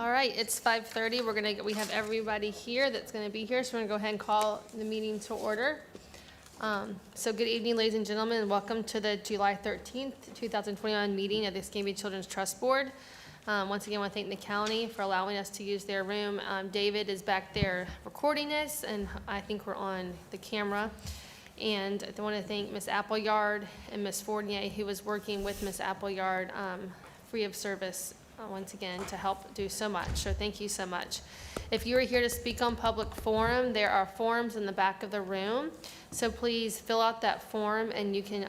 All right, it's 5:30. We have everybody here that's gonna be here, so we're gonna go ahead and call the meeting to order. So good evening, ladies and gentlemen, and welcome to the July 13th, 2021 meeting of the Escambia Children's Trust Board. Once again, I want to thank the county for allowing us to use their room. David is back there recording us, and I think we're on the camera. And I want to thank Ms. Appleyard and Ms. Fournier, who was working with Ms. Appleyard free of service once again to help do so much. So thank you so much. If you are here to speak on public forum, there are forms in the back of the room. So please fill out that form, and you can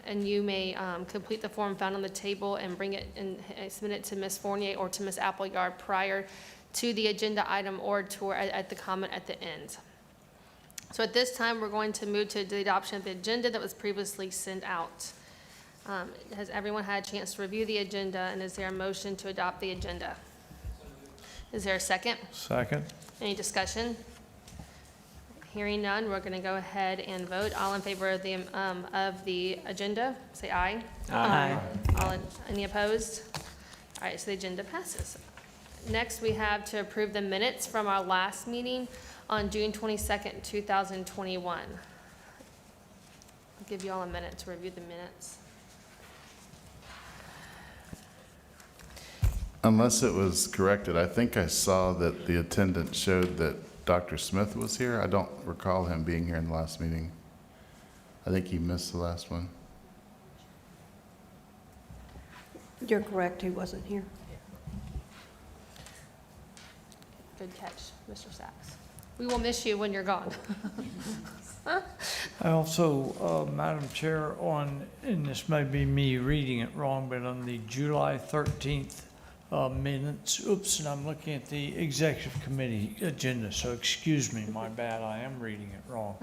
and you may complete the form found on the table and bring it and submit it to Ms. Fournier or to Ms. Appleyard prior to the agenda item or to at the comment at the end. So at this time, we're going to move to the adoption of the agenda that was previously sent out. Has everyone had a chance to review the agenda, and is there a motion to adopt the agenda? Is there a second? Second. Any discussion? Hearing none, we're going to go ahead and vote. All in favor of the agenda, say aye. Aye. Any opposed? All right, so the agenda passes. Next, we have to approve the minutes from our last meeting on June 22nd, 2021. I'll give you all a minute to review the minutes. Unless it was corrected, I think I saw that the attendant showed that Dr. Smith was here. I don't recall him being here in the last meeting. I think he missed the last one. You're correct, he wasn't here. Good catch, Mr. Sachs. We will miss you when you're gone. I also, Madam Chair, and this may be me reading it wrong, but on the July 13th minutes, and I'm looking at the Executive Committee agenda, so excuse me, my bad, I am reading it wrong.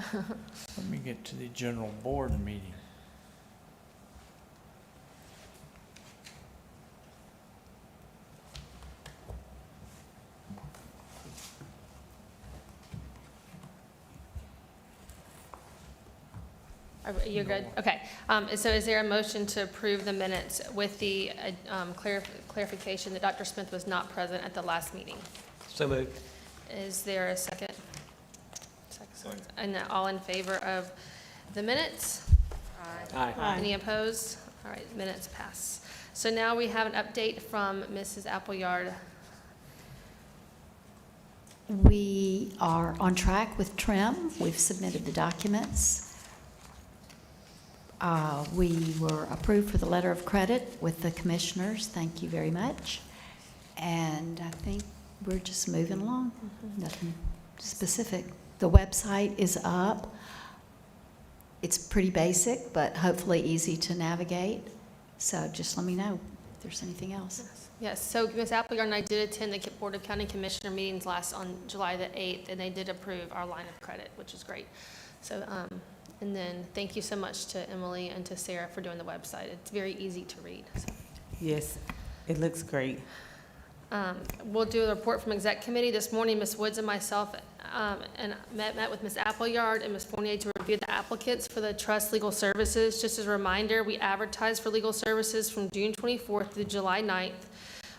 Let me get to the General Board meeting. You're good? Okay. So is there a motion to approve the minutes with the clarification that Dr. Smith was not present at the last meeting? So moved. Is there a second? Second. And all in favor of the minutes? Aye. Any opposed? All right, minutes pass. So now we have an update from Mrs. Appleyard. We are on track with TRIM. We've submitted the documents. We were approved for the letter of credit with the commissioners. Thank you very much. And I think we're just moving along. Nothing specific. The website is up. It's pretty basic, but hopefully easy to navigate. So just let me know if there's anything else. Yes, so Ms. Appleyard and I did attend the Board of County Commissioner meetings on July the 8th, and they did approve our line of credit, which is great. So, and then thank you so much to Emily and to Sarah for doing the website. It's very easy to read. So. Yes, it looks great. We'll do a report from Exec Committee. This morning, Ms. Woods and myself and met with Ms. Appleyard and Ms. Fournier to review the applicants for the Trust Legal Services. Just as a reminder, we advertised for legal services from June 24th through July 9th.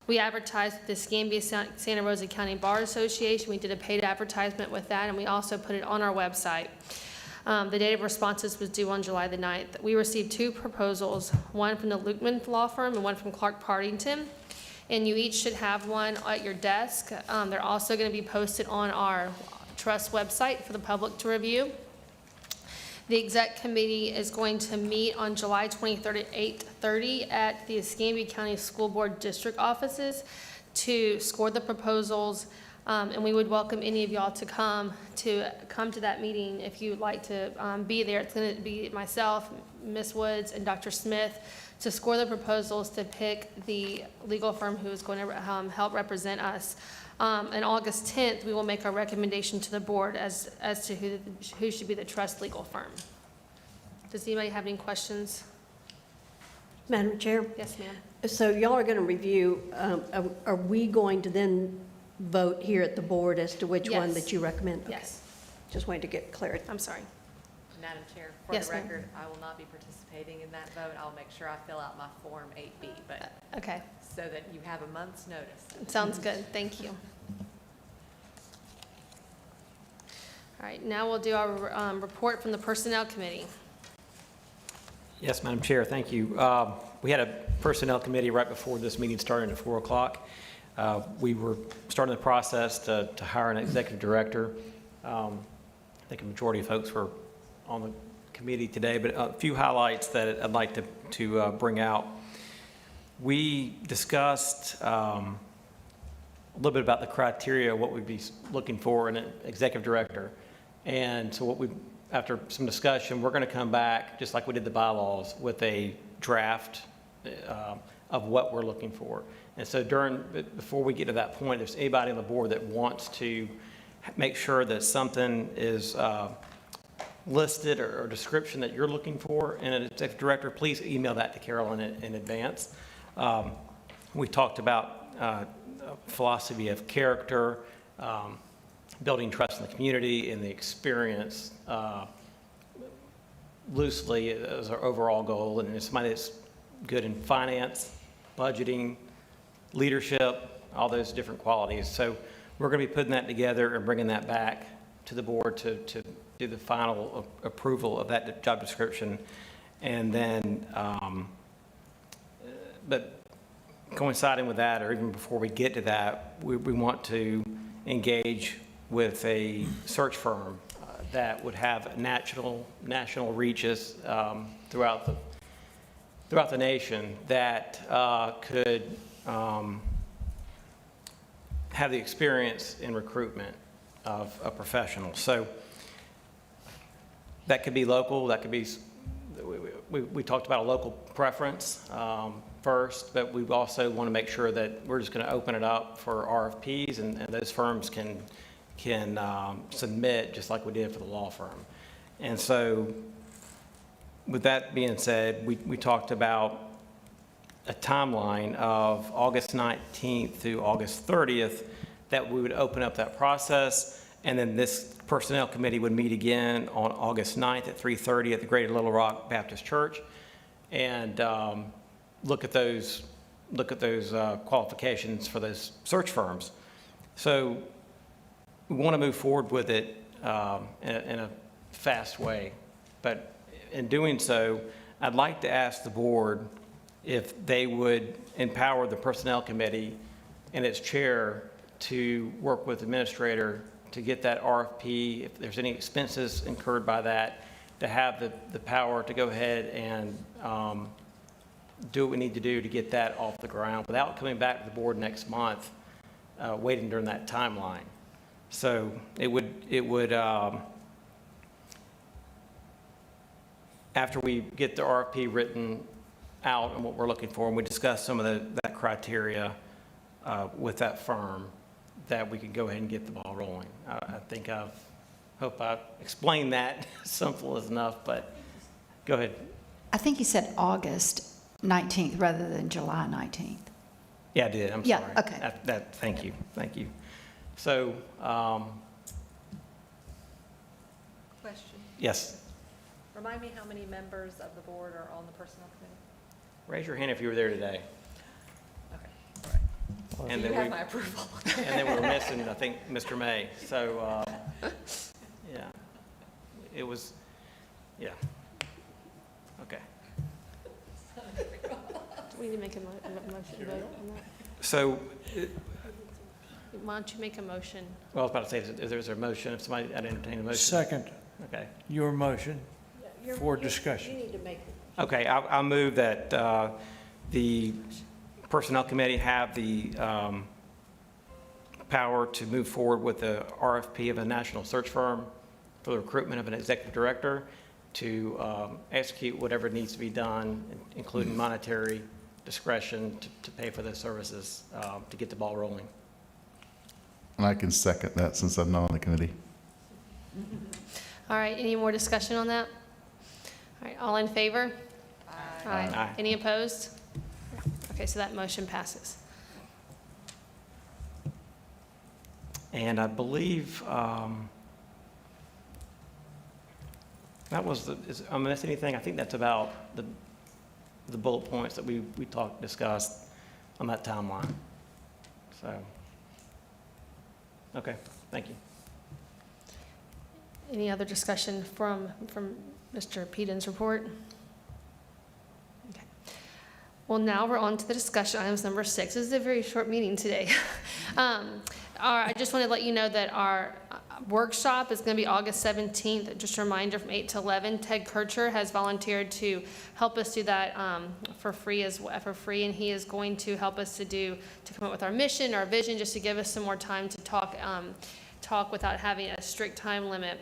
We advertised with the Escambia Santa Rosa County Bar Association. We did a paid advertisement with that, and we also put it on our website. The date of responses was due on July the 9th. We received 2 proposals, one from the Lukeman Law Firm and one from Clark Partington, and you each should have one at your desk. They're also going to be posted on our trust website for the public to review. The Exec Committee is going to meet on July 23rd at 8:30 at the Escambia County School Board District offices to score the proposals. And we would welcome any of y'all to come to that meeting if you'd like to be there. It's going to be myself, Ms. Woods, and Dr. Smith to score the proposals to pick the legal firm who is going to help represent us. On August 10th, we will make our recommendation to the board as to who should be the trust legal firm. Does anybody have any questions? Madam Chair? Yes, ma'am. So y'all are going to review, are we going to then vote here at the board as to which one Yes. that you recommend? Okay. Yes. Just wanted to get clarity. I'm sorry. Madam Chair, for Yes, the ma'am. record, I will not be participating in that vote. I'll make sure I fill out my Form 8B, but Okay, so that you have a month's notice. sounds good, thank you. All right, now we'll do our report from the Personnel Committee. Yes, Madam Chair, thank you. We had a Personnel Committee right before this meeting started at 4 o'clock. We were starting the process to hire an executive director. I think a majority of folks were on the committee today, but a few highlights that I'd like to bring out. We discussed a little bit about the criteria, what we'd be looking for in an executive director. And so after some discussion, we're going to come back, just like we did the bylaws, with a draft of what we're looking for. And so before we get to that point, if there's anybody on the board that wants to make sure that something is listed or description that you're looking for in an executive director, please email that to Carolyn in advance. We talked about philosophy of character, building trust in the community, and the experience loosely as our overall goal. And it's somebody that's good in finance, budgeting, leadership, all those different qualities. So we're going to be putting that together and bringing that back to the board to do the final approval of that job description. And then, but coinciding with that, or even before we get to that, we want to engage with a search firm that would have national reaches throughout the nation that could have the experience in recruitment of a professional. So that could be local, that could be, we talked about a local preference first, but we also want to make sure that we're just going to open it up for RFPs, and those firms can submit just like we did for the law firm. And so with that being said, we talked about a timeline of August 19th through August 30th that we would open up that process, and then this Personnel Committee would meet again on August 9th at 3:30 at the Greater Little Rock Baptist Church, and look at those qualifications for those search firms. So we want to move forward with it in a fast way, but in doing so, I'd like to ask the board if they would empower the Personnel Committee and its chair to work with the administrator to get that RFP, if there's any expenses incurred by that, to have the power to go ahead and do what we need to do to get that off the ground without coming back to the board next month, waiting during that timeline. So it would after we get the RFP written out and what we're looking for, and we discuss some of that criteria with that firm, that we can go ahead and get the ball rolling. I think hope I've explained that simple as enough, but go ahead. I think you said August 19th rather than July 19th. Yeah, I did, I'm Yeah, sorry. okay. Thank you. So, Question. yes, Remind me how many members of the board are on the Personnel Committee? raise your hand if you were there today. Okay, all right. And You then have we, my approval. and then we're missing, I think, Mr. May. So, yeah, it was, yeah. Okay. Do we need to make a motion vote on that? So, Why don't you make a motion? well, I was about to say, if there's a motion, if somebody, I'd entertain a motion. Second, Okay. your motion for discussion. You need to make Okay, I'll move that the Personnel Committee have the power to move forward with the RFP of a national search firm for the recruitment of an executive director to execute whatever needs to be done, including monetary discretion to pay for those services to get the ball rolling. And I can second that since I'm not on the committee. All right, any more discussion on that? All right, all in favor? Aye. Aye. Any opposed? Okay, so that motion passes. And I believe, That was am I missing anything? I think that's about the bullet points that we discussed on that timeline. So, okay, thank you. Any other discussion from Mr. Peden's report? Okay. Well, now we're on to the discussion items number 6. This is a very short meeting today. I just want to let you know that our workshop is going to be August 17th. Just a reminder, from 8 to 11. Ted Kircher has volunteered to help us do that for free, and he is going to help us to come up with our mission, our vision, just to give us some more time to talk without having a strict time limit.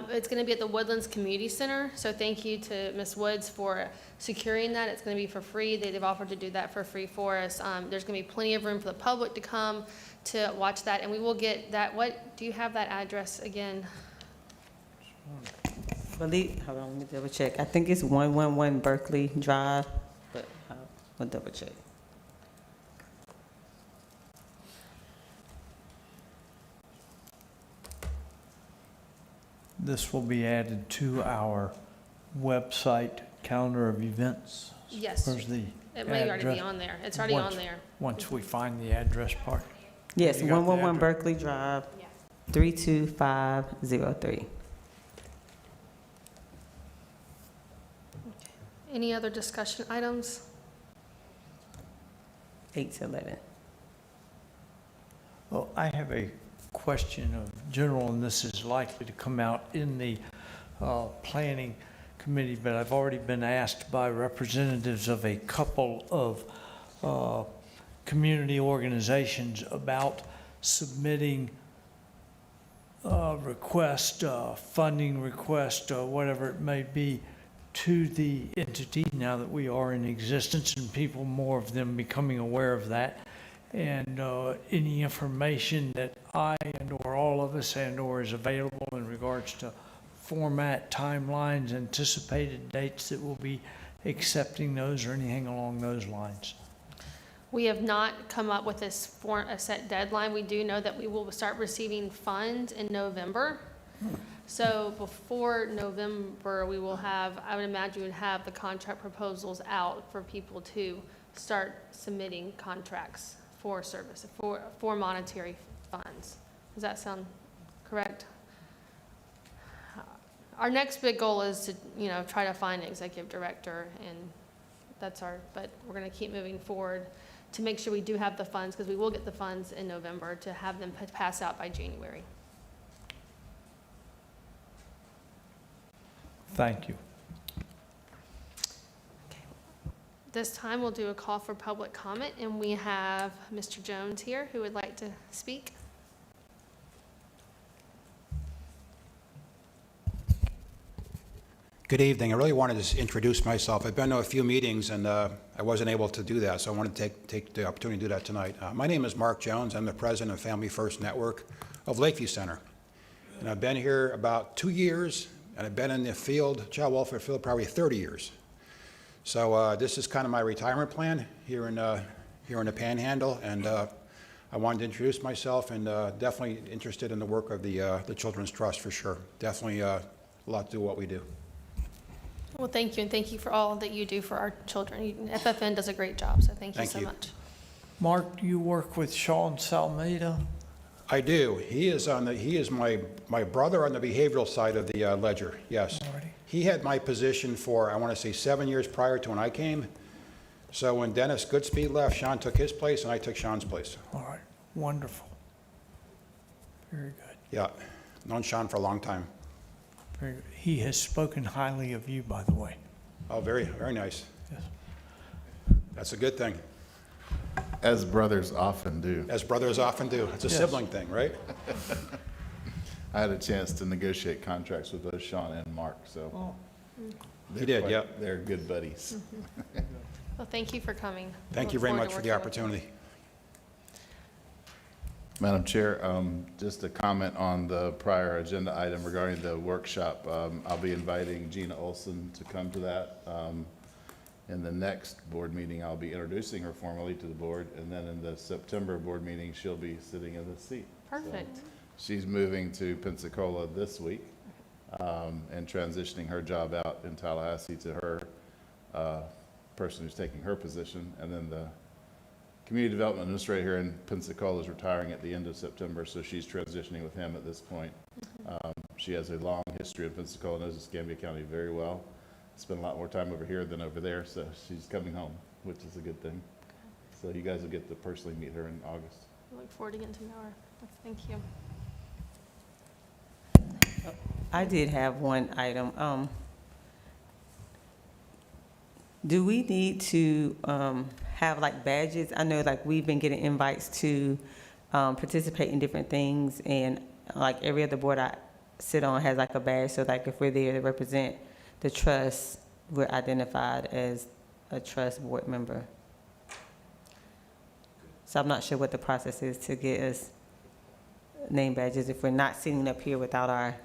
It's going to be at the Woodlands Community Center, so thank you to Ms. Woods for securing that. It's going to be for free. They've offered to do that for free for us. There's going to be plenty of room for the public to come to watch that, and we will get that. What, do you have that address again? Hold on, let me double check. I think it's 111 Berkeley Drive, but I'll double check. This will be added to our website calendar of events. Yes. Where's the It may already be address? on there. It's already on there. Once we find the address part. Yes, You got the 111 address? Berkeley Drive, 32503. Any other discussion items? 8 to 11. Well, I have a question of general, and this is likely to come out in the planning committee, but I've already been asked by representatives of a couple of community organizations about submitting request, funding request, whatever it may be, to the entity now that we are in existence, and people, more of them becoming aware of that. And any information that I and/or all of us and/or is available in regards to format, timelines, anticipated dates that we'll be accepting those, or anything along those lines. We have not come up with a set deadline. We do know that we will start receiving funds in November. So before November, we will have, I would imagine we would have the contract proposals out for people to start submitting contracts for service, for monetary funds. Does that sound correct? Our next big goal is to, try to find an executive director, and but we're going to keep moving forward to make sure we do have the funds, because we will get the funds in November, to have them pass out by January. Thank you. This time, we'll do a call for public comment, and we have Mr. Jones here who would like to speak. Good evening. I really wanted to introduce myself. I've been to a few meetings, and I wasn't able to do that, so I wanted to take the opportunity to do that tonight. My name is Mark Jones. I'm the president of Family First Network of Lakeview Center. And I've been here about 2 years, and I've been in the field, child welfare field, probably 30 years. So this is kind of my retirement plan here in the Panhandle, and I wanted to introduce myself, and definitely interested in the work of the Children's Trust for sure. Definitely a lot to do what we do. Well, thank you, and thank you for all that you do for our children. FFN does a great job, so thank you so much. Mark, do you work with Sean Salmeda? I do. He is my brother on the behavioral side of the ledger, yes. Alrighty. He had my position for, I want to say, 7 years prior to when I came. So when Dennis Goodspeed left, Sean took his place, and I took Sean's place. All right, wonderful. Very good. Yeah, known Sean for a long time. Very good. He has spoken highly of you, by the way. Oh, very, very nice. Yes. That's a good thing, As brothers often do. as brothers often do. It's a Yes. sibling thing, right? I had a chance to negotiate contracts with both Sean and Mark, so. Oh. You did, yep. They're good buddies. Well, thank you for coming. Thank you Look very forward much to for the working with you. opportunity. Madam Chair, just a comment on the prior agenda item regarding the workshop. I'll be inviting Gina Olson to come to that. In the next board meeting, I'll be introducing her formally to the board, and then in the September board meeting, she'll be sitting in the seat. So Perfect. she's moving to Pensacola this week, and transitioning her job out in Tallahassee to her person who's taking her position. And then the community development administrator here in Pensacola is retiring at the end of September, so she's transitioning with him at this point. She has a long history in Pensacola, knows Escambia County very well. Spent a lot more time over here than over there, so she's coming home, which is a good thing. So you guys will get to personally meet her in August. I look forward to getting to know her. Thank you. I did have one item. Do we need to have like badges? I know like we've been getting invites to participate in different things, and like every other board I sit on has like a badge, so like if we're there to represent the trust, we're identified as a trust board member. So I'm not sure what the process is to get us name badges if we're not sitting up here without our.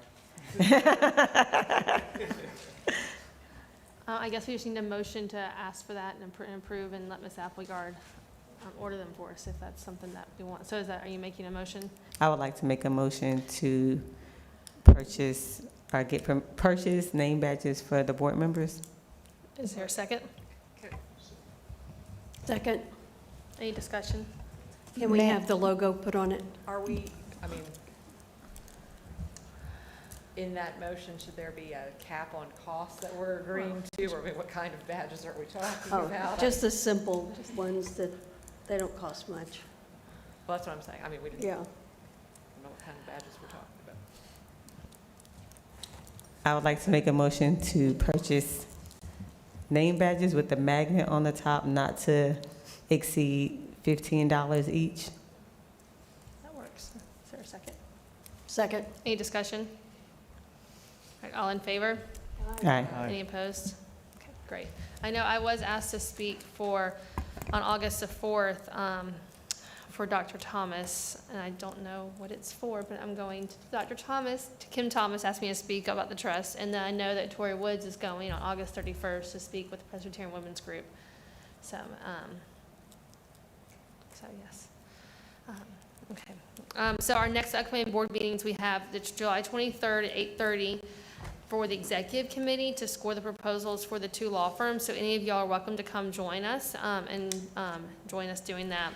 I guess we just need a motion to ask for that and approve and let Ms. Appleyard order them for us if that's something that we want. So are you making a motion? I would like to make a motion to purchase or purchase name badges for the board members. Is there a second? Second, Any discussion? can we have the logo put on it? Are we, I mean, in that motion, should there be a cap on costs that we're agreeing to? Or I mean, what kind of badges are we talking Oh, about? just the simple ones that, they don't cost much. Well, that's what I'm saying. I mean, we didn't Yeah. know what kind of badges we're talking about. I would like to make a motion to purchase name badges with the magnet on the top not to exceed $15 each. That works. Is there a second? Second. Any discussion? All right, all in favor? Aye. Any opposed? Okay, great. I know I was asked to speak on August the 4th, for Dr. Thomas, and I don't know what it's for, but I'm going to Kim Thomas asked me to speak about the trust, and then I know that Tori Woods is going on August 31st to speak with the Presbyterian Women's Group. So yes. Okay. So our next upcoming board meetings, we have the July 23rd at 8:30 for the executive committee to score the proposals for the two law firms. So any of y'all are welcome to come join us and join us doing that.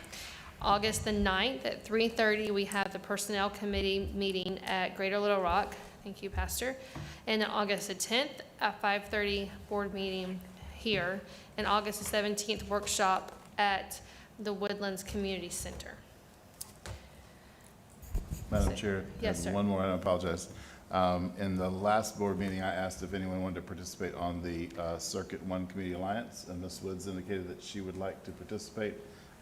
August the 9th at 3:30, we have the personnel committee meeting at Greater Little Rock. Thank you, Pastor. And then August the 10th at 5:30, board meeting here. And August the 17th, workshop at the Woodlands Community Center. Madam Chair? Yes, sir. One more, I apologize. In the last board meeting, I asked if anyone wanted to participate on the Circuit One Community Alliance, and Ms. Woods indicated that she would like to participate.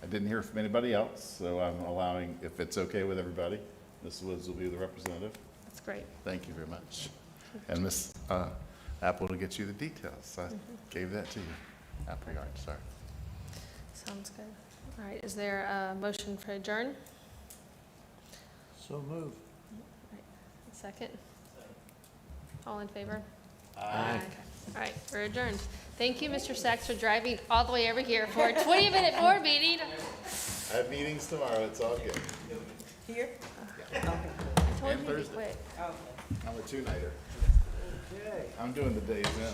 I didn't hear from anybody else, so I'm allowing, if it's okay with everybody, Ms. Woods will be the representative. That's great. Thank you very much. And Ms. Apple to get you the details. I gave that to you. Appleyard, sorry. Sounds good. All right, is there a motion for adjourn? So move. Second? All in favor? Aye. All right, we're adjourned. Thank you, Mr. Sachs, for driving all the way over here for a 20-minute board meeting. I have meetings tomorrow, it's all good. Here? I told And you to be Thursday. quick. I'm a two-nighter. I'm doing the days in.